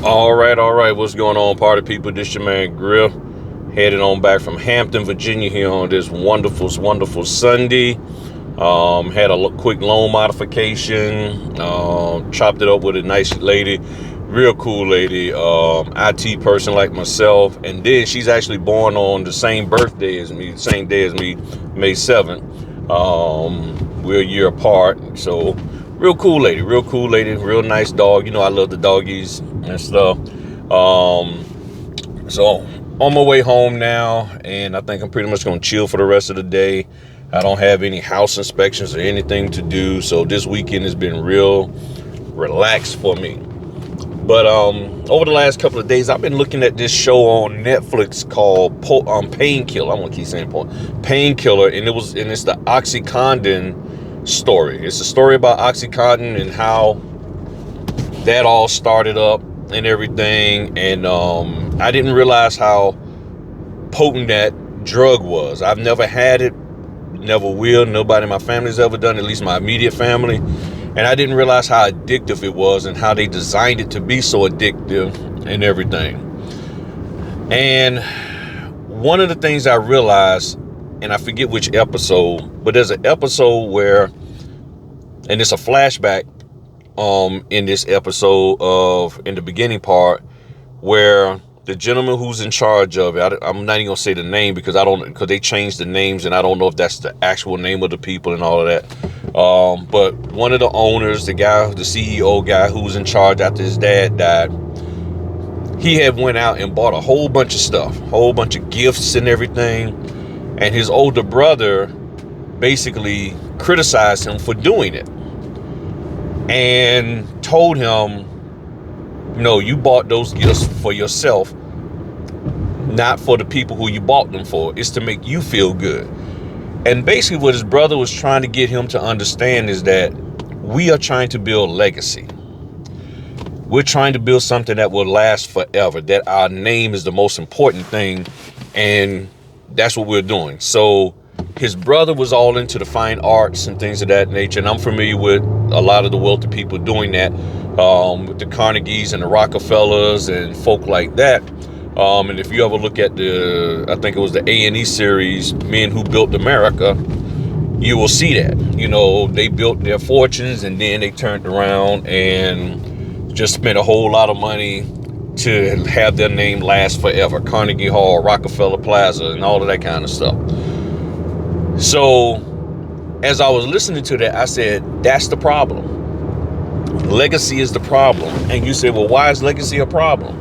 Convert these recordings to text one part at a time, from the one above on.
All right. What's going on, party people? This your man Grill, headed on back from Hampton, Virginia, here on this wonderful Sunday. Had a quick loan modification. Chopped it up with a nice lady, real cool lady, IT person like myself, and then she's actually born on the same birthday as me, same day as me, May 7th. We're a year apart, so real cool lady, real nice dog. You know I love the doggies and stuff. So on my way home now, and I think I'm pretty much gonna chill for the rest of the day. I don't have any house inspections or anything to do, so this weekend has been real relaxed for me. But over the last couple of days, I've been looking at this show on Netflix called Painkiller. I'm gonna keep saying Painkiller, and it's the OxyContin story. It's a story about OxyContin and how that all started up and everything. And I didn't realize how potent that drug was. I've never had it, never will. Nobody in my family's ever done, at least my immediate family. And I didn't realize how addictive it was and how they designed it to be so addictive and everything. And one of the things I realized, and I forget which episode, but there's an episode where, and it's a flashback in this episode in the beginning part, where the gentleman who's in charge of it, I'm not even gonna say the name because they changed the names and I don't know if that's the actual name of the people and all of that. But one of the owners, the CEO guy who was in charge after his dad died, he had went out and bought a whole bunch of stuff, whole bunch of gifts and everything. And his older brother basically criticized him for doing it and told him, no, you bought those gifts for yourself, not for the people who you bought them for. It's to make you feel good. And basically what his brother was trying to get him to understand is that we are trying to build legacy. We're trying to build something that will last forever, that our name is the most important thing, and that's what we're doing. So his brother was all into the fine arts and things of that nature, and I'm familiar with a lot of the wealthy people doing that, with the Carnegies and the Rockefellers and folk like that. And if you ever look at I think it was the A&E series, Men Who Built America, you will see that. You know, they built their fortunes and then they turned around and just spent a whole lot of money to have their name last forever. Carnegie Hall, Rockefeller Plaza, and all of that kind of stuff. So as I was listening to that, I said, that's the problem. Legacy is the problem. And you say, well, why is legacy a problem?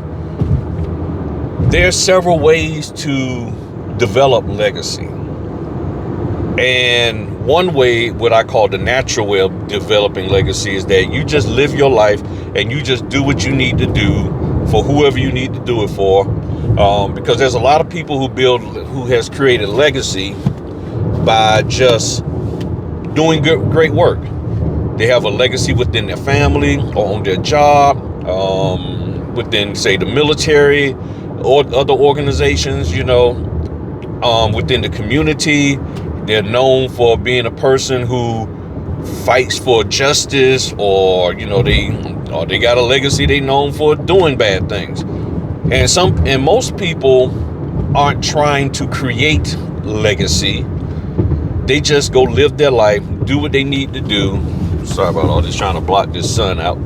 There's several ways to develop legacy. And one way, what I call the natural way of developing legacy, is that you just live your life and you just do what you need to do for whoever you need to do it for. Because there's a lot of people who has created legacy by just doing great work. They have a legacy within their family or on their job, within, say, the military or other organizations, you know, within the community. They're known for being a person who fights for justice, or, you know, they got a legacy they known for doing bad things. And most people aren't trying to create legacy. They just go live their life, do what they need to do. Sorry about all this, trying to block this sun out.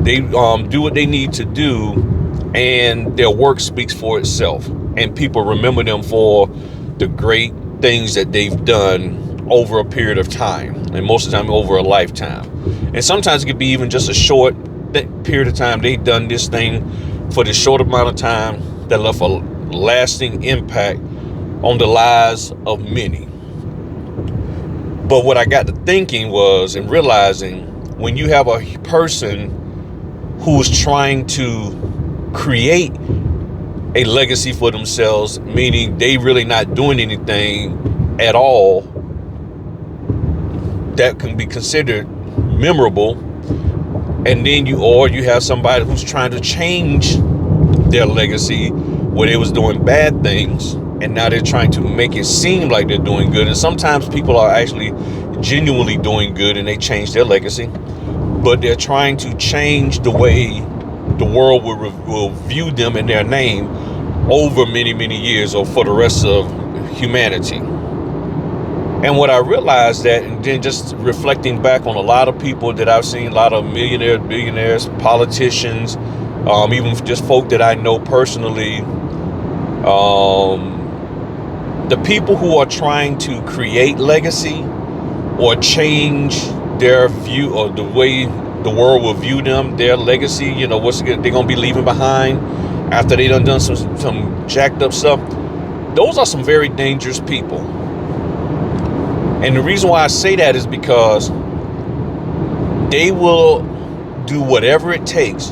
They do what they need to do, and their work speaks for itself. And people remember them for the great things that they've done over a period of time, and most of the time over a lifetime. And sometimes it could be even just a short period of time. They've done this thing for this short amount of time that left a lasting impact on the lives of many. But what I got to thinking was, and realizing, when you have a person who's trying to create a legacy for themselves, meaning they really not doing anything at all that can be considered memorable, and then you have somebody who's trying to change their legacy where they was doing bad things, and now they're trying to make it seem like they're doing good. And sometimes people are actually genuinely doing good and they change their legacy, but they're trying to change the way the world will view them in their name over many, many years, or for the rest of humanity. And what I realized that, and then just reflecting back on a lot of people that I've seen, a lot of millionaires, billionaires, politicians, even just folk that I know personally, the people who are trying to create legacy or change their view, or the way the world will view them, their legacy, you know, what's they're going to be leaving behind after they done some jacked up stuff. Those are some very dangerous people. And the reason why I say that is because they will do whatever it takes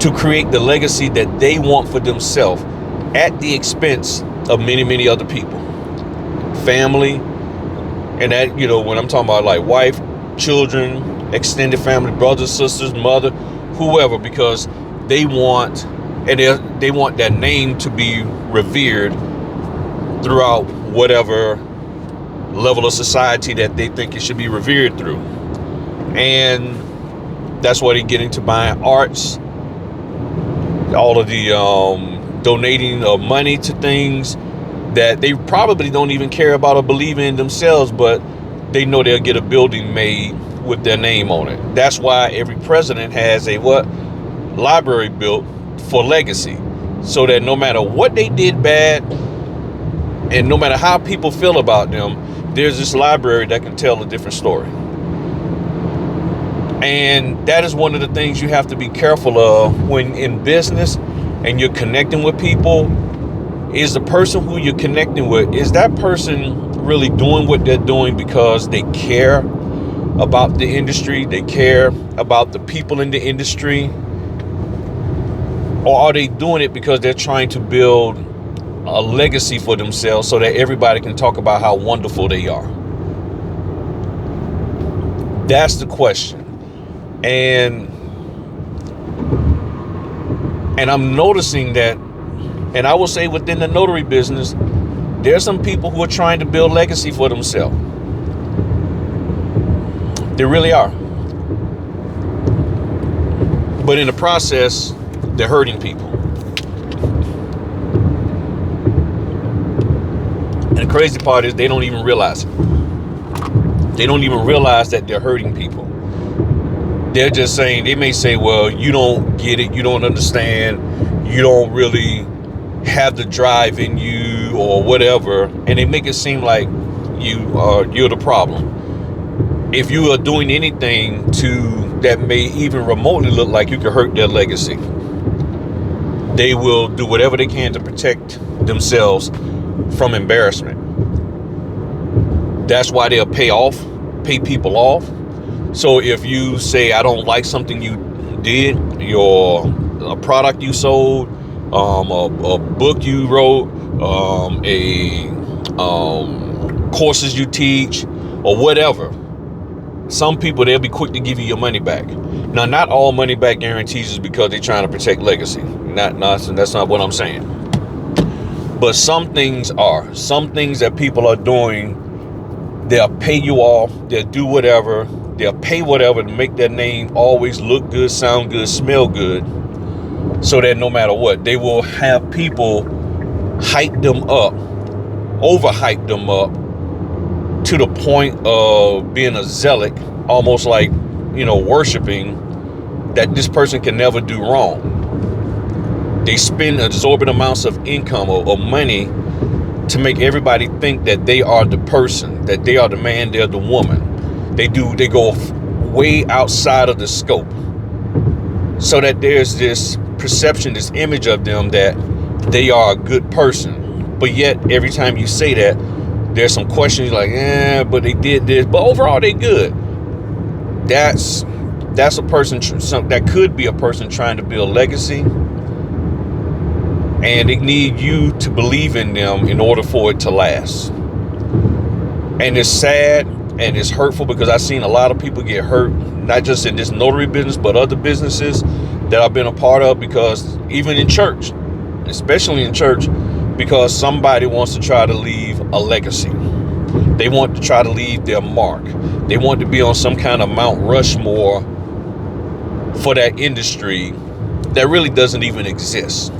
to create the legacy that they want for themselves at the expense of many, many other people. Family, and that, you know, when I'm talking about like wife, children, extended family, brothers, sisters, mother, whoever, because they want, and they want that name to be revered throughout whatever level of society that they think it should be revered through. And that's why they get into buying arts, all of the donating of money to things that they probably don't even care about or believe in themselves, but they know they'll get a building made with their name on it. That's why every president has a library built for legacy, so that no matter what they did bad, and no matter how people feel about them, there's this library that can tell a different story. And that is one of the things you have to be careful of when in business and you're connecting with people. Is the person who you're connecting with, is that person really doing what they're doing because they care about the industry, they care about the people in the industry, or are they doing it because they're trying to build a legacy for themselves so that everybody can talk about how wonderful they are? That's the question. And I'm noticing that, and I will say within the notary business, there's some people who are trying to build legacy for themselves. They really are. But in the process, they're hurting people. And the crazy part is they don't even realize it. They don't even realize that they're hurting people. They're just saying, they may say, well, you don't get it, you don't understand, you don't really have the drive in you, or whatever, and they make it seem like you're the problem. If you are doing anything that may even remotely look like you could hurt their legacy, they will do whatever they can to protect themselves from embarrassment. That's why they'll pay people off. So if you say, I don't like something you did, a product you sold, a book you wrote, courses you teach, or whatever, some people, they'll be quick to give you your money back. Now, not all money back guarantees is because they're trying to protect legacy. That's not what I'm saying. But some things are. Some things that people are doing, they'll pay you off, they'll do whatever, they'll pay whatever to make their name always look good, sound good, smell good, so that no matter what, they will have people hype them up, overhype them up, to the point of being a zealot, almost like, worshiping that this person can never do wrong. They spend exorbitant amounts of income or money to make everybody think that they are the person, that they are the man, they're the woman. They go way outside of the scope, so that there's this perception, this image of them that they are a good person. But yet, every time you say that, there's some questions like, but they did this, but overall they good. That's a person, that could be a person trying to build legacy, and they need you to believe in them in order for it to last. And it's sad and it's hurtful, because I've seen a lot of people get hurt, not just in this notary business, but other businesses that I've been a part of, because even in church, especially in church, because somebody wants to try to leave a legacy. They want to try to leave their mark. They want to be on some kind of Mount Rushmore for that industry that really doesn't even exist.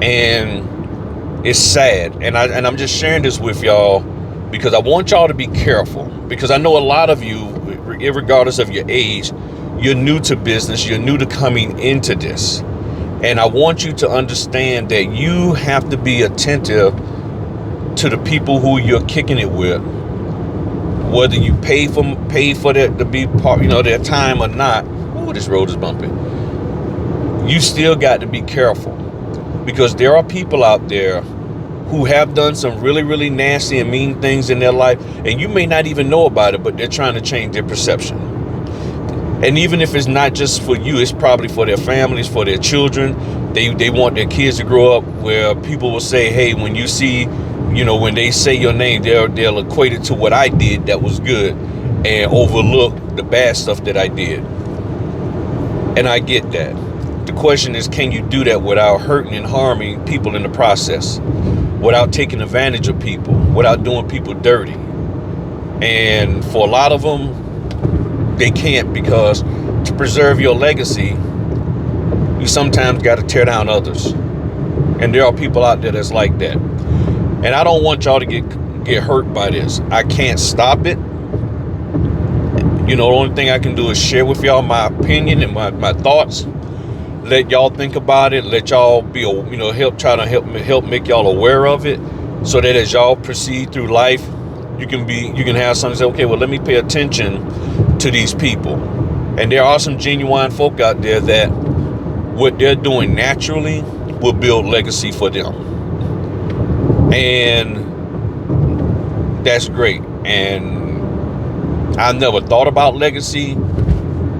And it's sad. And I'm just sharing this with y'all because I want y'all to be careful, because I know a lot of you, regardless of your age, you're new to business, you're new to coming into this. And I want you to understand that you have to be attentive to the people who you're kicking it with, whether you pay for that to be part, their time or not. Oh, this road is bumpy. You still got to be careful, because there are people out there who have done some really, really nasty and mean things in their life, and you may not even know about it, but they're trying to change their perception. And even if it's not just for you, it's probably for their families, for their children. They want their kids to grow up where people will say, hey, when you see, when they say your name, they'll equate it to what I did that was good and overlook the bad stuff that I did. And I get that. The question is, can you do that without hurting and harming people in the process, without taking advantage of people, without doing people dirty? And for a lot of them, they can't, because to preserve your legacy, you sometimes got to tear down others. And there are people out there that's like that. And I don't want y'all to get hurt by this. I can't stop it. The only thing I can do is share with y'all my opinion and my thoughts. Let y'all think about it. Let y'all be, help make y'all aware of it, so that as y'all proceed through life, you can have something to say, okay, well, let me pay attention to these people. And there are some genuine folk out there that what they're doing naturally will build legacy for them. And that's great. And I never thought about legacy.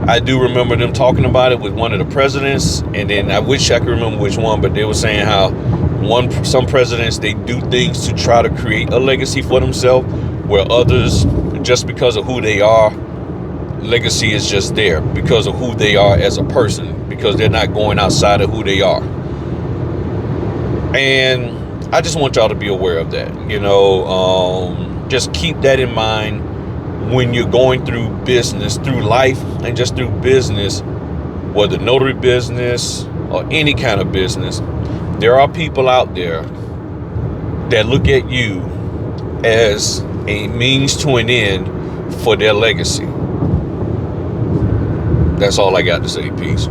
I do remember them talking about it with one of the presidents, and then I wish I could remember which one, but they were saying how some presidents, they do things to try to create a legacy for themselves, where others, just because of who they are, legacy is just there because of who they are as a person, because they're not going outside of who they are. And I just want y'all to be aware of that. Just keep that in mind when you're going through business, through life, and just through business, whether notary business or any kind of business. There are people out there that look at you as a means to an end for their legacy. That's all I got to say. Peace.